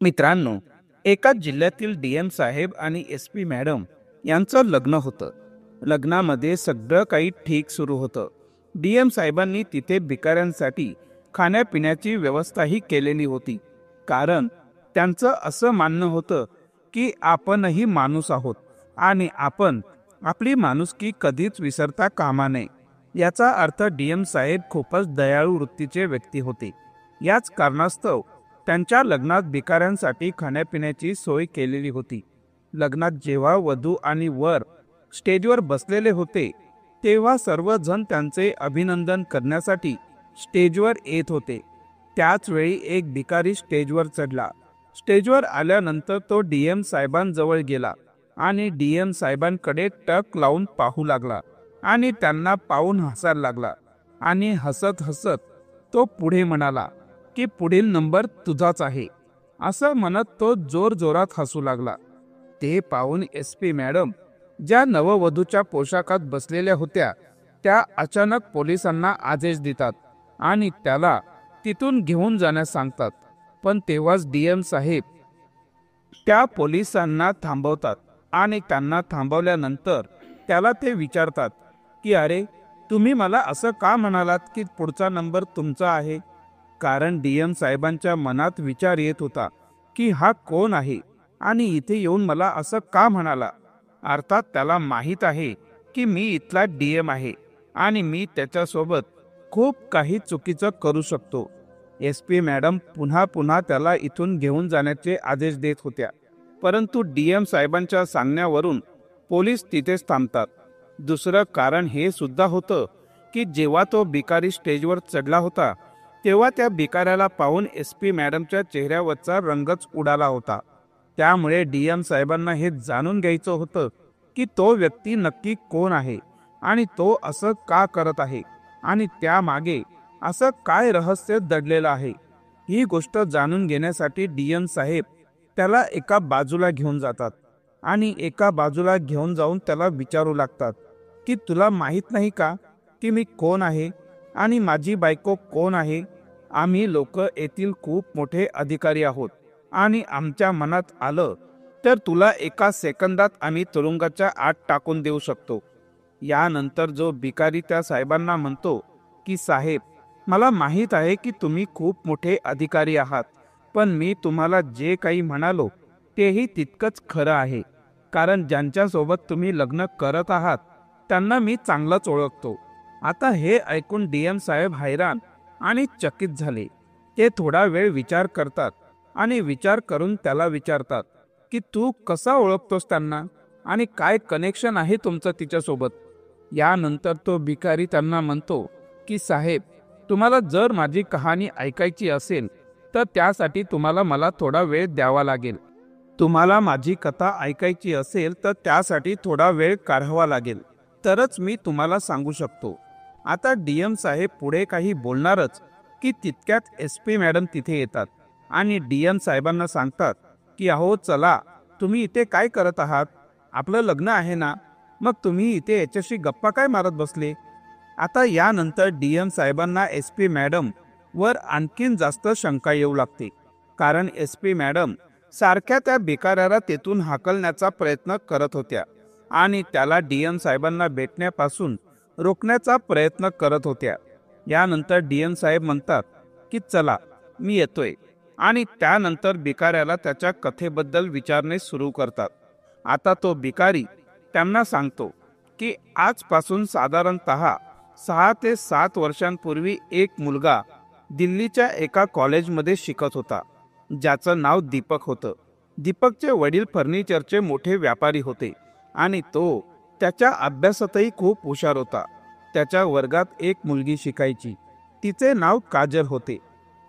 मित्रांनो, एका जिल्ह्यातील डीएम साहेब आणि एसपी मॅडम यांचं लग्न होतं. लग्नामध्ये सगळं काही ठीक सुरू होतं. डीएम साहेबांनी तिथे भिकाऱ्यांसाठी खाण्यापिण्याची व्यवस्थाही केलेली होती. कारण त्यांचं असं मानणं होतं की आपणही माणूस आहोत आणि आपण आपली माणुसकी कधीच विसरता कामा नये. याचा अर्थ डीएम साहेब खूपच दयाळू वृत्तीचे व्यक्ती होते. याच कारणास्तव त्यांच्या लग्नात भिकाऱ्यांसाठी खाण्यापिण्याची सोय केलेली होती. लग्नात जेव्हा वधू आणि वर स्टेजवर बसलेले होते तेव्हा सर्वजण त्यांचे अभिनंदन करण्यासाठी स्टेजवर येत होते. त्याच वेळी एक भिकारी स्टेजवर चढला. स्टेजवर आल्यानंतर तो डीएम साहेबांजवळ गेला आणि डीएम साहेबांकडे टक लावून पाहू लागला आणि त्यांना पाहून हसायला लागला आणि हसत हसत तो पुढे म्हणाला की पुढील नंबर तुझाच आहे. असं म्हणत तो जोर जोरात हसू लागला. ते पाहून एसपी मॅडम ज्या नववधूच्या पोशाखात बसलेल्या होत्या त्या अचानक पोलिसांना आदेश देतात आणि त्याला तिथून घेऊन जाण्यास सांगतात. पण तेव्हाच डीएम साहेब त्या पोलिसांना थांबवतात आणि त्यांना थांबवल्यानंतर त्याला ते विचारतात की अरे, तुम्ही मला असं का म्हणालात की पुढचा नंबर तुमचा आहे? कारण डीएम साहेबांच्या मनात विचार येत होता की हा कोण आहे आणि इथे येऊन मला असं का म्हणाला. अर्थात त्याला माहीत आहे की मी इथला डीएम आहे आणि मी त्याच्यासोबत खूप काही चुकीचं करू शकतो. एसपी मॅडम पुन्हा पुन्हा त्याला इथून घेऊन जाण्याचे आदेश देत होत्या. परंतु डीएम साहेबांच्या सांगण्यावरून पोलीस तिथेच थांबतात. दुसरं कारण हे सुद्धा होतं की जेव्हा तो भिकारी स्टेजवर चढला होता तेव्हा त्या भिकाऱ्याला पाहून एसपी मॅडमच्या चेहऱ्यावरचा रंगच उडाला होता. त्यामुळे डीएम साहेबांना हे जाणून घ्यायचं होतं की तो व्यक्ती नक्की कोण आहे आणि तो असं का करत आहे आणि त्यामागे असं काय रहस्य दडलेलं आहे. ही गोष्ट जाणून घेण्यासाठी डीएम साहेब त्याला एका बाजूला घेऊन जातात आणि एका बाजूला घेऊन जाऊन त्याला विचारू लागतात की तुला माहीत नाही का की मी कोण आहे आणि माझी बायको कोण आहे? आम्ही लोक येथील खूप मोठे अधिकारी आहोत आणि आमच्या मनात आलं तर तुला एका सेकंदात आम्ही तुरुंगाच्या आत टाकून देऊ शकतो. यानंतर जो भिकारी त्या साहेबांना म्हणतो की साहेब, मला माहीत आहे की तुम्ही खूप मोठे अधिकारी आहात, पण मी तुम्हाला जे काही म्हणालो तेही तितकंच खरं आहे. कारण ज्यांच्यासोबत तुम्ही लग्न करत आहात त्यांना मी चांगलंच ओळखतो. आता हे ऐकून डीएम साहेब हैराण आणि चकित झाले. ते थोडा वेळ विचार करतात आणि विचार करून त्याला विचारतात की तू कसा ओळखतोस त्यांना आणि काय कनेक्शन आहे तुमचं तिच्यासोबत. यानंतर तो भिकारी त्यांना म्हणतो की साहेब, तुम्हाला जर माझी कहाणी ऐकायची असेल तर त्यासाठी तुम्हाला मला थोडा वेळ द्यावा लागेल. तुम्हाला माझी कथा ऐकायची असेल तर त्यासाठी थोडा वेळ काढावा लागेल, तरच मी तुम्हाला सांगू शकतो. आता डीएम साहेब पुढे काही बोलणारच की तितक्यात एसपी मॅडम तिथे येतात आणि डीएम साहेबांना सांगतात की अहो चला, तुम्ही इथे काय करत आहात? आपलं लग्न आहे ना, मग तुम्ही इथे याच्याशी गप्पा काय मारत बसले? आता यानंतर डीएम साहेबांना एसपी मॅडम वर आणखीन जास्त शंका येऊ लागते. कारण एसपी मॅडम सारख्या त्या भिकाऱ्याला तेथून हाकलण्याचा प्रयत्न करत होत्या आणि त्याला डीएम साहेबांना भेटण्यापासून रोखण्याचा प्रयत्न करत होत्या. यानंतर डीएम साहेब म्हणतात की चला, मी येतोय, आणि त्यानंतर भिकाऱ्याला त्याच्या कथेबद्दल विचारणे सुरू करतात. आता तो भिकारी त्यांना सांगतो की आजपासून साधारणतः 6 ते 7 वर्षांपूर्वी एक मुलगा दिल्लीच्या एका कॉलेजमध्ये शिकत होता ज्याचं नाव दीपक होतं. दीपकचे वडील फर्निचरचे मोठे व्यापारी होते आणि तो त्याच्या अभ्यासातही खूप हुशार होता. त्याच्या वर्गात एक मुलगी शिकायची. तिचे नाव काजल होते.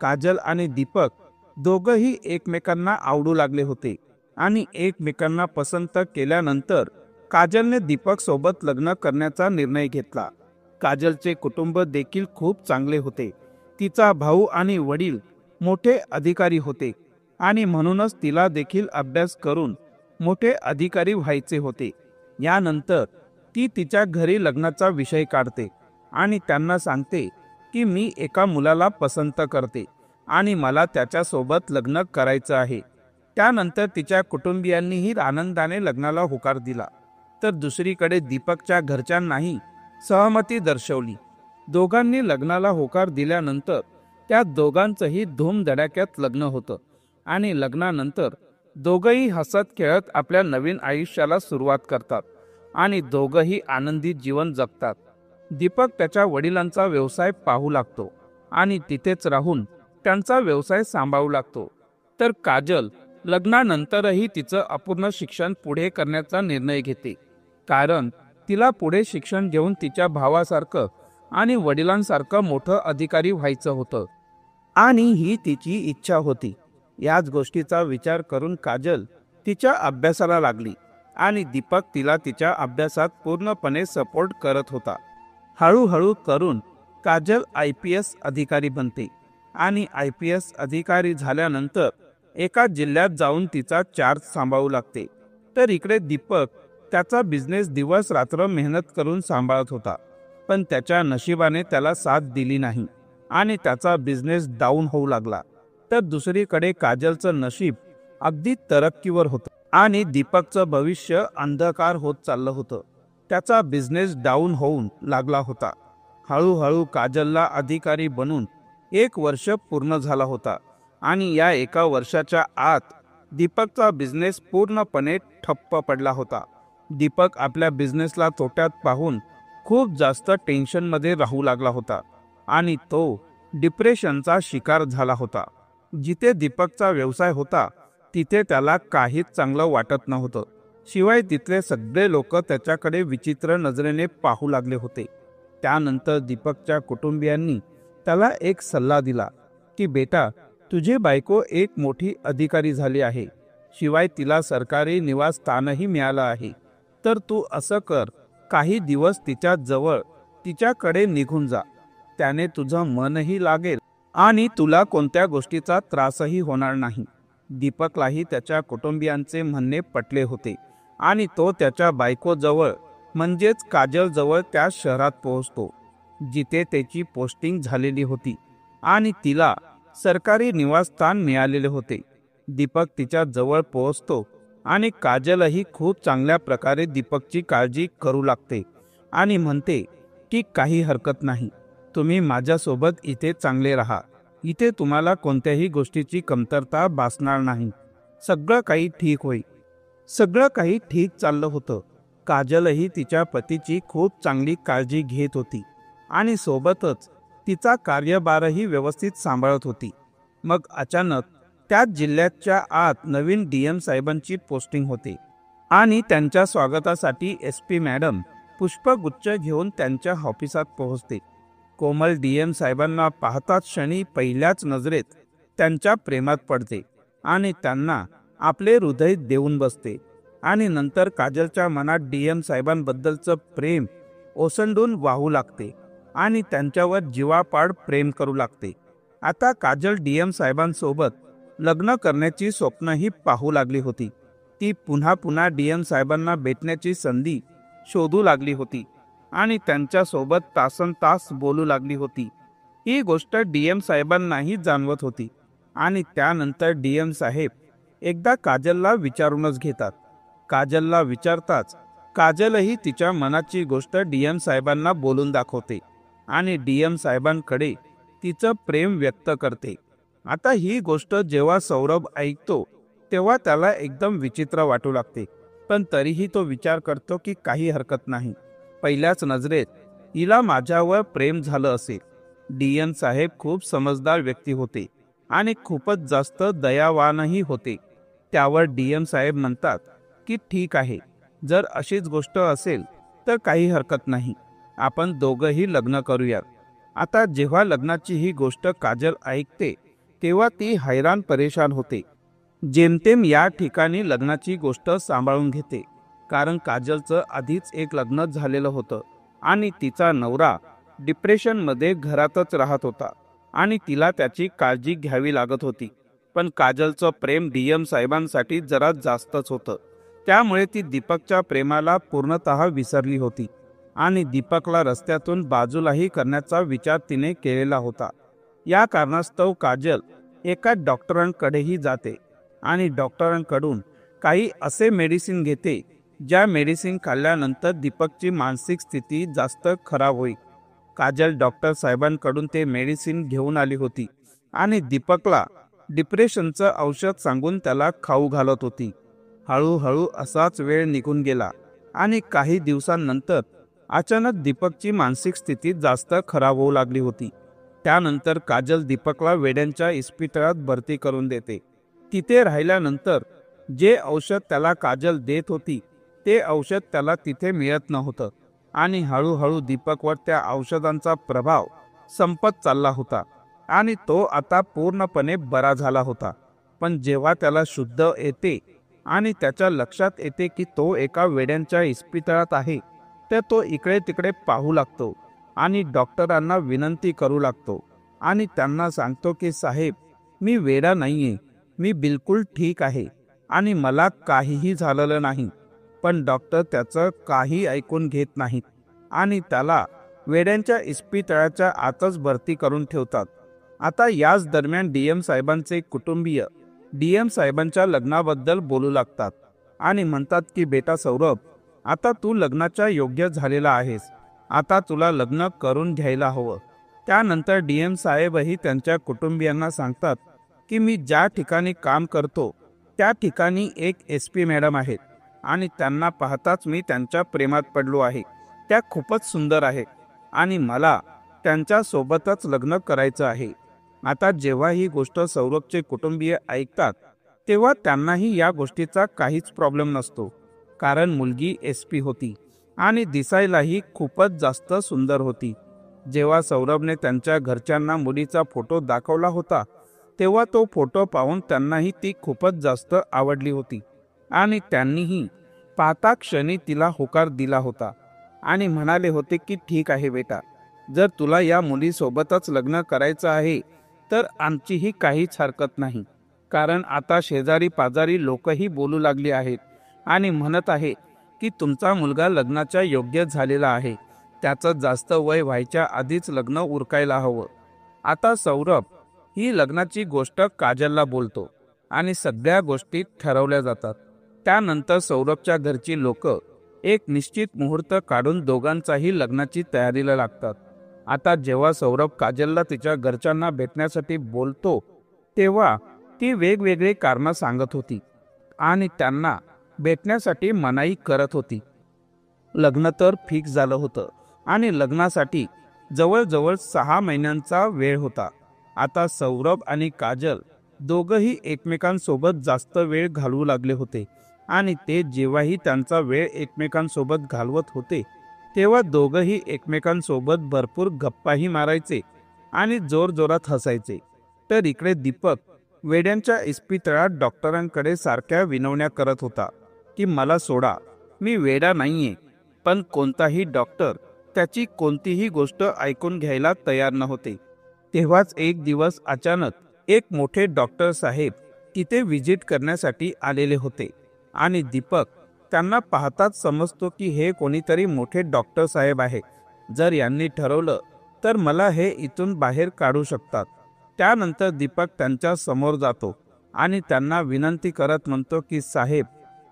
काजल आणि दीपक दोघंही एकमेकांना आवडू लागले होते आणि एकमेकांना पसंत केल्यानंतर काजलने दीपक सोबत लग्न करण्याचा निर्णय घेतला. काजलचे कुटुंब देखील खूप चांगले होते. तिचा भाऊ आणि वडील मोठे अधिकारी होते आणि म्हणूनच तिला देखील अभ्यास करून मोठे अधिकारी व्हायचे होते. यानंतर ती तिच्या घरी लग्नाचा विषय काढते आणि त्यांना सांगते की मी एका मुलाला पसंत करते आणि मला त्याच्यासोबत लग्न करायचं आहे. त्यानंतर तिच्या कुटुंबियांनीही आनंदाने लग्नाला होकार दिला, तर दुसरीकडे दीपकच्या घरच्यांनाही सहमती दर्शवली. दोघांनी लग्नाला होकार दिल्यानंतर त्या दोघांचंही धूमधडाक्यात लग्न होतं आणि लग्नानंतर दोघंही हसत खेळत आपल्या नवीन आयुष्याला सुरुवात करतात आणि दोघंही आनंदी जीवन जगतात. दीपक त्याच्या वडिलांचा व्यवसाय पाहू लागतो आणि तिथेच राहून त्यांचा व्यवसाय सांभाळू लागतो. तर काजल लग्नानंतरही तिचं अपूर्ण शिक्षण पुढे करण्याचा निर्णय घेते, कारण तिला पुढे शिक्षण घेऊन तिच्या भावासारखं आणि वडिलांसारखं मोठं अधिकारी व्हायचं होतं आणि ही तिची इच्छा होती. याच गोष्टीचा विचार करून काजल तिच्या अभ्यासाला लागली आणि दीपक तिला तिच्या अभ्यासात पूर्णपणे सपोर्ट करत होता. हळूहळू करून काजल IPS अधिकारी बनते आणि IPS अधिकारी झाल्यानंतर एका जिल्ह्यात जाऊन तिचा चार्ज सांभाळू लागते. तर इकडे दीपक त्याचा बिझनेस दिवस रात्र मेहनत करून सांभाळत होता, पण त्याच्या नशिबाने त्याला साथ दिली नाही आणि त्याचा बिझनेस डाऊन होऊ लागला. तर दुसरीकडे काजलचं नशीब अगदी तरक्कीवर होतं आणि दीपकचं भविष्य अंधकार होत चाललं होतं. त्याचा बिझनेस डाऊन होऊन लागला होता. हळूहळू काजलला अधिकारी बनून 1 वर्ष पूर्ण झाला होता आणि या 1 वर्षाच्या आत दीपकचा बिझनेस पूर्णपणे ठप्प पडला होता. दीपक आपल्या बिझनेसला तोट्यात पाहून खूप जास्त टेन्शनमध्ये राहू लागला होता आणि तो डिप्रेशनचा शिकार झाला होता. जिथे दीपकचा व्यवसाय होता तिथे त्याला काहीच चांगलं वाटत नव्हतं. शिवाय तिथले सगळे लोक त्याच्याकडे विचित्र नजरेने पाहू लागले होते. त्यानंतर दीपकच्या कुटुंबियांनी त्याला एक सल्ला दिला की बेटा, तुझी बायको एक मोठी अधिकारी झाली आहे, शिवाय तिला सरकारी निवासस्थानही मिळालं आहे. तर तू असं कर, काही दिवस तिच्या जवळ तिच्याकडे निघून जा. त्याने तुझं मनही लागेल आणि तुला कोणत्या गोष्टीचा त्रासही होणार नाही. दीपकलाही त्याच्या कुटुंबियांचे म्हणणे पटले होते आणि तो त्याच्या बायकोजवळ म्हणजेच काजलजवळ त्या शहरात पोहोचतो जिथे त्याची पोस्टिंग झालेली होती आणि तिला सरकारी निवासस्थान मिळालेले होते. दीपक तिच्या जवळ पोहोचतो आणि काजलही खूप चांगल्या प्रकारे दीपकची काळजी करू लागते आणि म्हणते की काही हरकत नाही, तुम्ही माझ्यासोबत इथे चांगले राहा. इथे तुम्हाला कोणत्याही गोष्टीची कमतरता भासणार नाही. सगळं काही ठीक होईल. सगळं काही ठीक चाललं होतं. काजलही तिच्या पतीची खूप चांगली काळजी घेत होती आणि सोबतच तिचा कार्यभारही व्यवस्थित सांभाळत होती. मग अचानक त्याच जिल्ह्याच्या आत नवीन DM साहेबांची पोस्टिंग होते आणि त्यांच्या स्वागतासाठी SP मॅडम पुष्पगुच्छ घेऊन त्यांच्या ऑफिसात पोहोचते. कोमल DM साहेबांना पाहताच क्षणी पहिल्याच नजरेत त्यांच्या प्रेमात पडते आणि त्यांना आपले हृदय देऊन बसते आणि नंतर काजलच्या मनात DM साहेबांबद्दलचं प्रेम ओसंडून वाहू लागते आणि त्यांच्यावर जीवापाड प्रेम करू लागते. आता काजल DM साहेबांसोबत लग्न करण्याची स्वप्नही पाहू लागली होती. ती पुन्हा पुन्हा DM साहेबांना भेटण्याची संधी शोधू लागली होती आणि त्यांच्यासोबत तासनतास बोलू लागली होती. ही गोष्ट DM साहेबांनाही जाणवत होती आणि त्यानंतर DM साहेब एकदा काजलला विचारूनच घेतात. काजलला विचारताच काजलही तिच्या मनाची गोष्ट DM साहेबांना बोलून दाखवते आणि DM साहेबांकडे तिचं प्रेम व्यक्त करते. आता ही गोष्ट जेव्हा सौरभ ऐकतो तेव्हा त्याला एकदम विचित्र वाटू लागते, पण तरीही तो विचार करतो की काही हरकत नाही, पहिल्याच नजरेत हिला माझ्यावर प्रेम झालं असेल. DM साहेब खूप समजदार व्यक्ती होते आणि खूपच जास्त दयावानही होते. त्यावर DM साहेब म्हणतात की ठीक आहे, जर अशीच गोष्ट असेल तर काही हरकत नाही, आपण दोघंही लग्न करूयात. आता जेव्हा लग्नाची ही गोष्ट काजल ऐकते तेव्हा ती हैराण परेशान होते. जेमतेम या ठिकाणी लग्नाची गोष्ट सांभाळून घेते, कारण काजलचं आधीच एक लग्न झालेलं होतं आणि तिचा नवरा डिप्रेशनमध्ये घरातच राहत होता आणि तिला त्याची काळजी घ्यावी लागत होती. पण काजलचं प्रेम DM साहेबांसाठी जरा जास्तच होतं, त्यामुळे ती दीपकच्या प्रेमाला पूर्णतः विसरली होती आणि दीपकला रस्त्यातून बाजूलाही करण्याचा विचार तिने केलेला होता. या कारणास्तव काजल एका डॉक्टरांकडेही जाते आणि डॉक्टरांकडून काही असे मेडिसिन घेते ज्या मेडिसिन खाल्ल्यानंतर दीपकची मानसिक स्थिती जास्त खराब होईल. काजल डॉक्टर साहेबांकडून ते मेडिसिन घेऊन आली होती आणि दीपकला डिप्रेशनचं औषध सांगून त्याला खाऊ घालत होती. हळूहळू असाच वेळ निघून गेला आणि काही दिवसांनंतर अचानक दीपकची मानसिक स्थिती जास्त खराब होऊ लागली होती. त्यानंतर काजल दीपकला वेड्यांच्या इस्पितळात भरती करून देते. तिथे राहिल्यानंतर जे औषध त्याला काजल देत होती ते औषध त्याला तिथे मिळत नव्हतं आणि हळूहळू दीपकवर त्या औषधांचा प्रभाव संपत चालला होता आणि तो आता पूर्णपणे बरा झाला होता. पण जेव्हा त्याला शुद्ध येते आणि त्याच्या लक्षात येते की तो एका वेड्यांच्या इस्पितळात आहे, तर तो इकडे तिकडे पाहू लागतो आणि डॉक्टरांना विनंती करू लागतो आणि त्यांना सांगतो की साहेब, मी वेडा नाहीये, मी बिलकुल ठीक आहे आणि मला काहीही झालेलं नाही. पण डॉक्टर त्याचं काही ऐकून घेत नाहीत आणि त्याला वेड्यांच्या इस्पितळाच्या आतच भरती करून ठेवतात. आता याच दरम्यान डीएम साहेबांचे कुटुंबीय डीएम साहेबांच्या लग्नाबद्दल बोलू लागतात आणि म्हणतात की बेटा सौरभ, आता तू लग्नाच्या योग्य झालेला आहेस, आता तुला लग्न करून घ्यायला हवं. त्यानंतर डीएम साहेबही त्यांच्या कुटुंबियांना सांगतात की मी ज्या ठिकाणी काम करतो त्या ठिकाणी एक SP मॅडम आहेत आणि त्यांना पाहताच मी त्यांच्या प्रेमात पडलो आहे. त्या खूपच सुंदर आहेत आणि मला त्यांच्या सोबतच लग्न करायचं आहे. आता जेव्हा ही गोष्ट सौरभचे कुटुंबीय ऐकतात तेव्हा त्यांनाही या गोष्टीचा काहीच प्रॉब्लेम नसतो, कारण मुलगी SP होती आणि दिसायलाही खूपच जास्त सुंदर होती. जेव्हा सौरभने त्यांच्या घरच्यांना मुलीचा फोटो दाखवला होता तेव्हा तो फोटो पाहून त्यांनाही ती खूपच जास्त आवडली होती आणि त्यांनीही पाहता क्षणी तिला होकार दिला होता आणि म्हणाले होते की ठीक आहे बेटा, जर तुला या मुलीसोबतच लग्न करायचं आहे तर आमचीही काहीच हरकत नाही. कारण आता शेजारी पाजारी लोकही बोलू लागली आहेत आणि म्हणत आहे की तुमचा मुलगा लग्नाच्या योग्य झालेला आहे, त्याचं जास्त वय व्हायच्या आधीच लग्न उरकायला हवं. आता सौरभ ही लग्नाची गोष्ट काजलला बोलतो आणि सगळ्या गोष्टी ठरवल्या जातात. त्यानंतर सौरभच्या घरची लोक एक निश्चित मुहूर्त काढून दोघांचाही लग्नाची तयारीला लागतात. आता जेव्हा सौरभ काजलला तिच्या घरच्यांना भेटण्यासाठी बोलतो तेव्हा ती वेगवेगळी कारणं सांगत होती आणि त्यांना भेटण्यासाठी मनाई करत होती. लग्न तर फिक्स झालं होतं आणि लग्नासाठी जवळजवळ 6 महिन्यांचा वेळ होता. आता सौरभ आणि काजल दोघंही एकमेकांसोबत जास्त वेळ घालवू लागले होते आणि ते जेव्हाही त्यांचा वेळ एकमेकांसोबत घालवत होते तेव्हा दोघंही एकमेकांसोबत भरपूर गप्पाही मारायचे आणि जोरजोरात हसायचे. तर इकडे दीपक वेड्यांच्या इस्पितळात डॉक्टरांकडे सारख्या विनवण्या करत होता की मला सोडा, मी वेडा नाहीये. पण कोणताही डॉक्टर त्याची कोणतीही गोष्ट ऐकून घ्यायला तयार नव्हते. तेव्हाच एक दिवस अचानक एक मोठे डॉक्टर साहेब तिथे व्हिजिट करण्यासाठी आलेले होते आणि दीपक त्यांना पाहताच समजतो की हे कोणीतरी मोठे डॉक्टर साहेब आहे. जर यांनी ठरवलं तर मला हे इथून बाहेर काढू शकतात. त्यानंतर दीपक त्यांच्या समोर जातो आणि त्यांना विनंती करत म्हणतो की साहेब,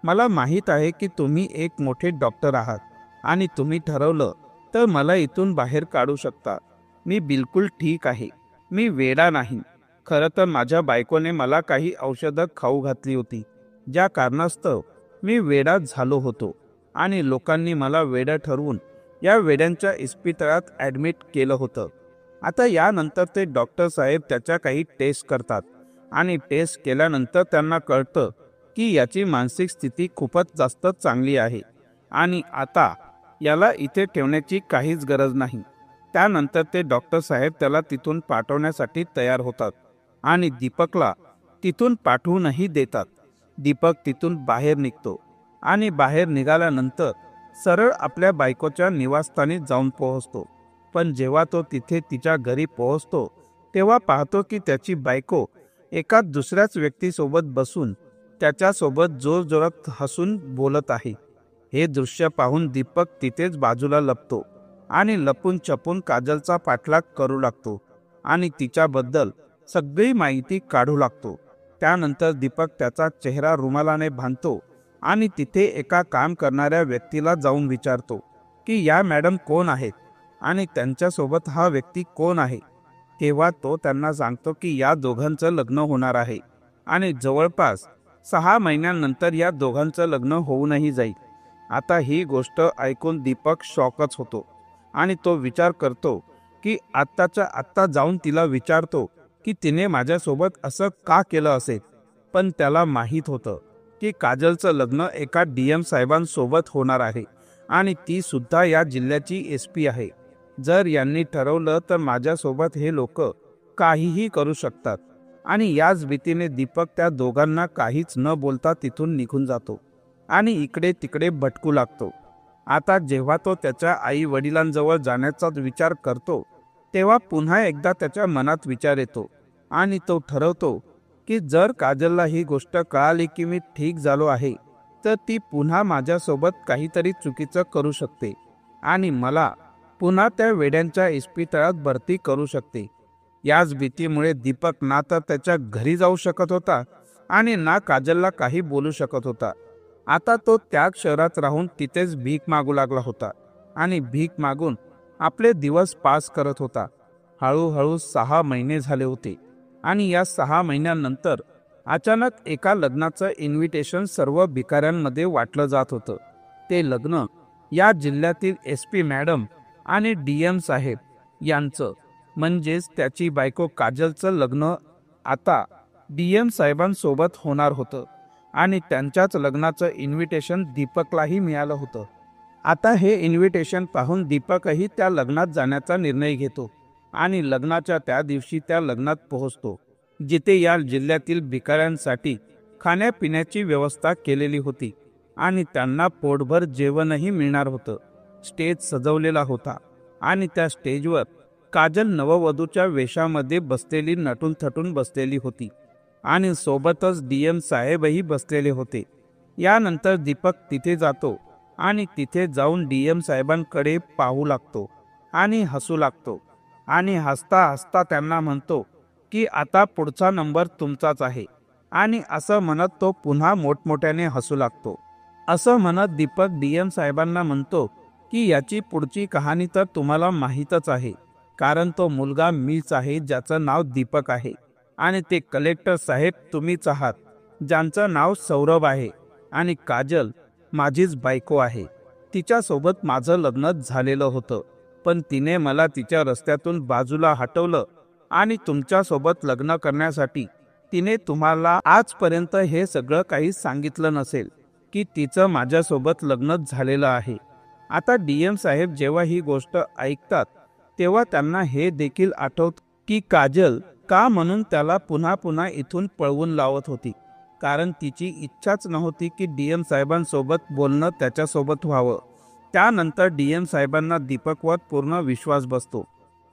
मला माहीत आहे की तुम्ही एक मोठे डॉक्टर आहात आणि तुम्ही ठरवलं तर मला इथून बाहेर काढू शकता. मी बिलकुल ठीक आहे, मी वेडा नाही. खरं तर माझ्या बायकोने मला काही औषधं खाऊ घातली होती, ज्या कारणास्तव मी वेडा झालो होतो आणि लोकांनी मला वेडा ठरवून या वेड्यांच्या इस्पितळात ॲडमिट केलं होतं. आता यानंतर ते डॉक्टर साहेब त्याच्या काही टेस्ट करतात आणि टेस्ट केल्यानंतर त्यांना कळतं की याची मानसिक स्थिती खूपच जास्त चांगली आहे आणि आता याला इथे ठेवण्याची काहीच गरज नाही. त्यानंतर ते डॉक्टर साहेब त्याला तिथून पाठवण्यासाठी तयार होतात आणि दीपकला तिथून पाठवूनही देतात. दीपक तिथून बाहेर निघतो आणि बाहेर निघाल्यानंतर सरळ आपल्या बायकोच्या निवासस्थानी जाऊन पोहोचतो. पण जेव्हा तो तिथे तिच्या घरी पोहोचतो तेव्हा पाहतो की त्याची बायको एका दुसऱ्याच व्यक्तीसोबत बसून त्याच्यासोबत जोरजोरात हसून बोलत आहे. हे दृश्य पाहून दीपक तिथेच बाजूला लपतो आणि लपून छपून काजलचा पाठलाग करू लागतो आणि तिच्याबद्दल सगळी माहिती काढू लागतो. त्यानंतर दीपक त्याचा चेहरा रुमालाने बांधतो आणि तिथे एका काम करणाऱ्या व्यक्तीला जाऊन विचारतो की या मॅडम कोण आहेत आणि त्यांच्यासोबत हा व्यक्ती कोण आहे. तेव्हा तो त्यांना सांगतो की या दोघांचं लग्न होणार आहे आणि जवळपास 6 महिन्यांनंतर या दोघांचं लग्न होऊनही जाईल. आता ही गोष्ट ऐकून दीपक शॉकच होतो आणि तो विचार करतो की आत्ताच्या आत्ता जाऊन तिला विचारतो की तिने माझ्यासोबत असं का केलं असेल. पण त्याला माहीत होतं की काजलचं लग्न एका DM साहेबांसोबत होणार आहे आणि ती सुद्धा या जिल्ह्याची SP आहे. जर यांनी ठरवलं तर माझ्यासोबत हे लोक काहीही करू शकतात. आणि याच भीतीने दीपक त्या दोघांना काहीच न बोलता तिथून निघून जातो आणि इकडे तिकडे भटकू लागतो. आता जेव्हा तो त्याच्या आई वडिलांजवळ जाण्याचा विचार करतो तेव्हा पुन्हा एकदा त्याच्या मनात विचार येतो आणि तो ठरवतो की जर काजलला ही गोष्ट कळाली की मी ठीक झालो आहे तर ती पुन्हा माझ्यासोबत काहीतरी चुकीचं करू शकते आणि मला पुन्हा त्या वेड्यांच्या इस्पितळात भरती करू शकते. याच भीतीमुळे दीपक ना तर त्याच्या घरी जाऊ शकत होता आणि ना काजलला काही बोलू शकत होता. आता तो त्याच शहरात राहून तिथेच भीक मागू लागला होता आणि भीक मागून आपले दिवस पास करत होता. हळूहळू 6 महिने झाले होते आणि या 6 महिन्यांनंतर अचानक एका लग्नाचं इन्व्हिटेशन सर्व भिकाऱ्यांमध्ये वाटलं जात होतं. ते लग्न या जिल्ह्यातील SP मॅडम आणि DM साहेब यांचं म्हणजेच त्याची बायको काजलचं लग्न आता DM साहेबांसोबत होणार होतं आणि त्यांच्याच लग्नाचं इन्व्हिटेशन दीपकलाही मिळालं होतं. आता हे इन्व्हिटेशन पाहून दीपकही त्या लग्नात जाण्याचा निर्णय घेतो आणि लग्नाच्या त्या दिवशी त्या लग्नात पोहोचतो जिथे या जिल्ह्यातील भिकाऱ्यांसाठी खाण्यापिण्याची व्यवस्था केलेली होती आणि त्यांना पोटभर जेवणही मिळणार होतं. स्टेज सजवलेला होता आणि त्या स्टेजवर काजल नववधूच्या वेशामध्ये बसलेली नटून थटून बसलेली होती आणि सोबतच DM साहेबही बसलेले होते. यानंतर दीपक तिथे जातो आणि तिथे जाऊन DM साहेबांकडे पाहू लागतो आणि हसू लागतो आणि हसता हसता त्यांना म्हणतो की आता पुढचा नंबर तुमचाच आहे आणि असं म्हणत तो पुन्हा मोठमोठ्याने हसू लागतो. असं म्हणत दीपक DM साहेबांना म्हणतो की याची पुढची कहाणी तर तुम्हाला माहीतच आहे, कारण तो मुलगा मीच आहे ज्याचं नाव दीपक आहे आणि ते कलेक्टर साहेब तुम्हीच आहात ज्यांचं नाव सौरभ आहे आणि काजल माझीच बायको आहे. तिच्यासोबत माझं लग्न झालेलं होतं पण तिने मला तिच्या रस्त्यातून बाजूला हटवलं आणि तुमच्यासोबत लग्न करण्यासाठी तिने तुम्हाला आजपर्यंत हे सगळं काही सांगितलं नसेल की तिचं माझ्यासोबत लग्न झालेलं आहे. आता DM साहेब जेव्हा ही गोष्ट ऐकतात तेव्हा त्यांना हे देखील आठवतं की काजल का म्हणून त्याला पुन्हा पुन्हा इथून पळवून लावत होती, कारण तिची इच्छाच नव्हती की DM साहेबांसोबत बोलणं त्याच्यासोबत व्हावं. त्यानंतर DM साहेबांना दीपकवर पूर्ण विश्वास बसतो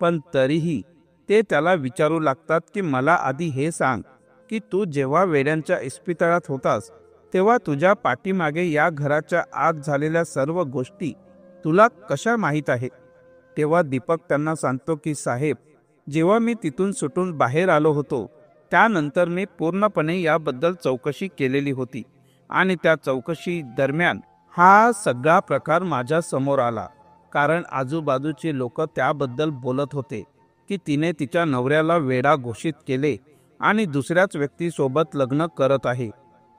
पण तरीही ते त्याला विचारू लागतात की मला आधी हे सांग की तू जेव्हा वेड्यांच्या इस्पितळात होतास तेव्हा तुझ्या पाठीमागे या घराच्या आत झालेल्या सर्व गोष्टी तुला कशा माहीत आहेत. तेव्हा दीपक त्यांना सांगतो की साहेब, जेव्हा मी तिथून सुटून बाहेर आलो होतो त्यानंतर मी पूर्णपणे याबद्दल चौकशी केलेली होती आणि त्या चौकशी दरम्यान हा सगळा प्रकार माझ्या समोर आला, कारण आजूबाजूचे लोक त्याबद्दल बोलत होते की तिने तिच्या नवऱ्याला वेडा घोषित केले आणि दुसऱ्याच व्यक्तीसोबत लग्न करत आहे.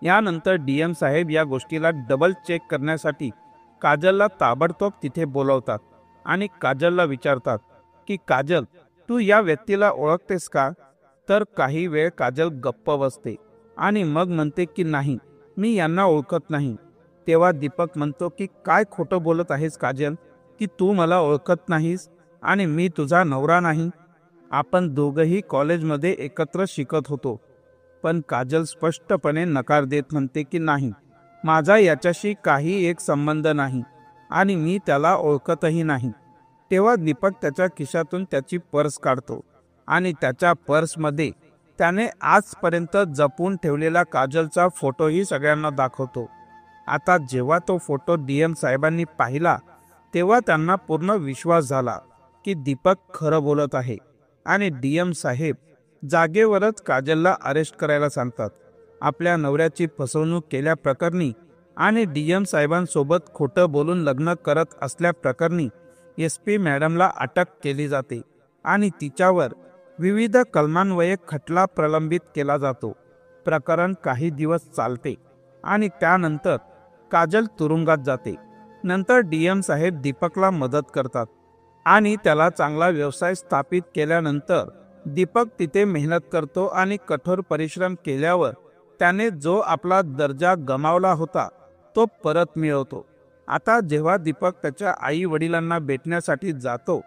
यानंतर DM साहेब या गोष्टीला डबल चेक करण्यासाठी काजलला ताबडतोब तिथे बोलवतात आणि काजलला विचारतात की काजल, तू या व्यक्तीला ओळखतेस का? तर काही वेळ काजल गप्प बसते आणि मग म्हणते की नाही, मी यांना ओळखत नाही. तेव्हा दीपक म्हणतो की काय खोटं बोलत आहेस काजल, की तू मला ओळखत नाहीस आणि मी तुझा नवरा नाही. आपण दोघंही कॉलेजमध्ये एकत्र शिकत होतो. पण काजल स्पष्टपणे नकार देत म्हणते की नाही, माझा याच्याशी काही एक संबंध नाही आणि मी त्याला ओळखतही नाही. तेव्हा दीपक त्याच्या खिशातून त्याची पर्स काढतो आणि त्याच्या पर्समध्ये त्याने आजपर्यंत जपून ठेवलेला काजलचा फोटोही सगळ्यांना दाखवतो. आता जेव्हा तो फोटो DM साहेबांनी पाहिला तेव्हा त्यांना पूर्ण विश्वास झाला की दीपक खरं बोलत आहे आणि DM साहेब जागेवरच काजलला अरेस्ट करायला सांगतात. आपल्या नवऱ्याची फसवणूक केल्याप्रकरणी आणि डीएम साहेबांसोबत खोटं बोलून लग्न करत असल्याप्रकरणी SP मॅडमला अटक केली जाते आणि तिच्यावर विविध कलमान्वये खटला प्रलंबित केला जातो. प्रकरण काही दिवस चालते आणि त्यानंतर काजल तुरुंगात जाते. नंतर डीएम साहेब दीपकला मदत करतात आणि त्याला चांगला व्यवसाय स्थापित केल्यानंतर दीपक तिथे मेहनत करतो आणि कठोर परिश्रम केल्यावर त्याने जो आपला दर्जा गमावला होता तो परत मिळवतो. आता जेव्हा दीपक त्याच्या आई वडिलांना भेटण्यासाठी जातो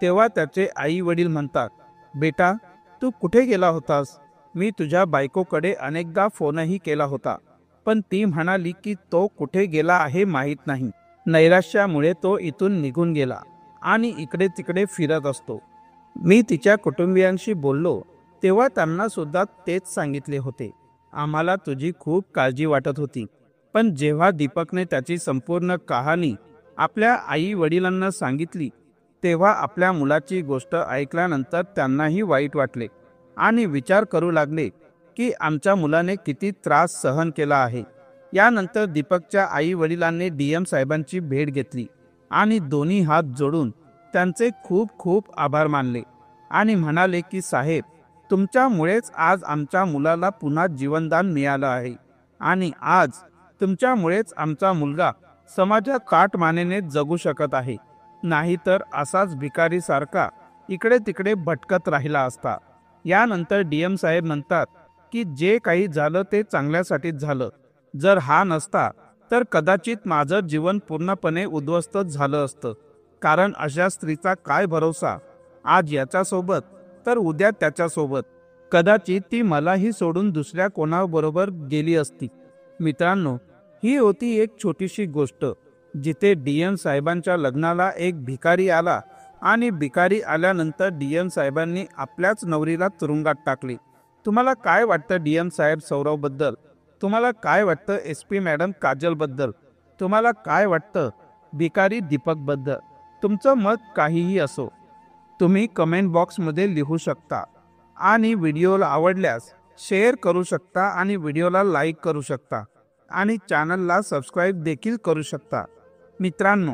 तेव्हा त्याचे आई वडील म्हणतात, बेटा तू कुठे गेला होतास? मी तुझ्या बायकोकडे अनेकदा फोनही केला होता, पण ती म्हणाली की तो कुठे गेला आहे माहीत नाही. नैराश्यामुळे तो इथून निघून गेला आणि इकडे तिकडे फिरत असतो. मी तिच्या कुटुंबियांशी बोललो तेव्हा त्यांना सुद्धा तेच सांगितले होते. आम्हाला तुझी खूप काळजी वाटत होती. पण जेव्हा दीपकने त्याची संपूर्ण कहाणी आपल्या आई वडिलांना सांगितली तेव्हा आपल्या मुलाची गोष्ट ऐकल्यानंतर त्यांनाही वाईट वाटले आणि विचार करू लागले की आमच्या मुलाने किती त्रास सहन केला आहे. यानंतर दीपकच्या आई वडिलांनी डीएम साहेबांची भेट घेतली आणि दोन्ही हात जोडून त्यांचे खूप खूप आभार मानले आणि म्हणाले की साहेब, तुमच्यामुळेच आज आमच्या मुलाला पुन्हा जीवनदान मिळालं आहे आणि आज तुमच्यामुळेच आमचा मुलगा समाजात काटमानेने जगू शकत आहे. नाहीतर असाच भिकारीसारखा इकडे तिकडे भटकत राहिला असता. यानंतर डीएम साहेब म्हणतात की जे काही झालं ते चांगल्यासाठीच झालं. जर हा नसता तर कदाचित माझं जीवन पूर्णपणे उद्ध्वस्त झालं असतं. कारण अशा स्त्रीचा काय भरोसा, आज याच्यासोबत तर उद्या त्याच्यासोबत. कदाचित ती मलाही सोडून दुसऱ्या कोणाबरोबर गेली असती. मित्रांनो, ही होती एक छोटीशी गोष्ट जिथे डीएम साहेबांच्या लग्नाला एक भिकारी आला आणि भिकारी आल्यानंतर डीएम साहेबांनी आपल्याच नवरीला तुरुंगात टाकली. तुम्हाला काय वाटतं डीएम साहेब सौरवबद्दल? तुम्हाला काय वाटतं SP मॅडम काजलबद्दल? तुम्हाला काय वाटतं भिकारी दीपकबद्दल? तुमचं मत काहीही असो, तुम्ही कमेंट बॉक्समध्ये लिहू शकता आणि व्हिडिओला आवडल्यास शेअर करू शकता आणि व्हिडिओला लाईक करू शकता आणि चॅनलला सबस्क्राईब देखील करू शकता. मित्रांनो,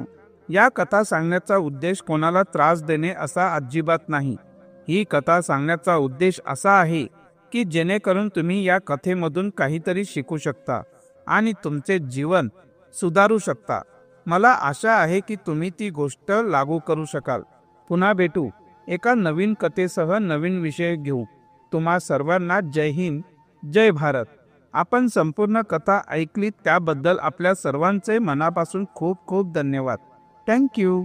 या कथा सांगण्याचा उद्देश कोणाला त्रास देणे असा अजिबात नाही. ही कथा सांगण्याचा उद्देश असा आहे की जेणेकरून तुम्ही या कथेमधून काहीतरी शिकू शकता आणि तुमचे जीवन सुधारू शकता. मला आशा आहे की तुम्ही ती गोष्ट लागू करू शकाल. पुन्हा भेटू एका नवीन कथेसह, नवीन विषय घेऊ. तुम्हा सर्वांना जय हिंद, जय भारत. आपण संपूर्ण कथा ऐकली त्याबद्दल आपल्या सर्वांचे मनापासून खूप खूप धन्यवाद. थँक्यू.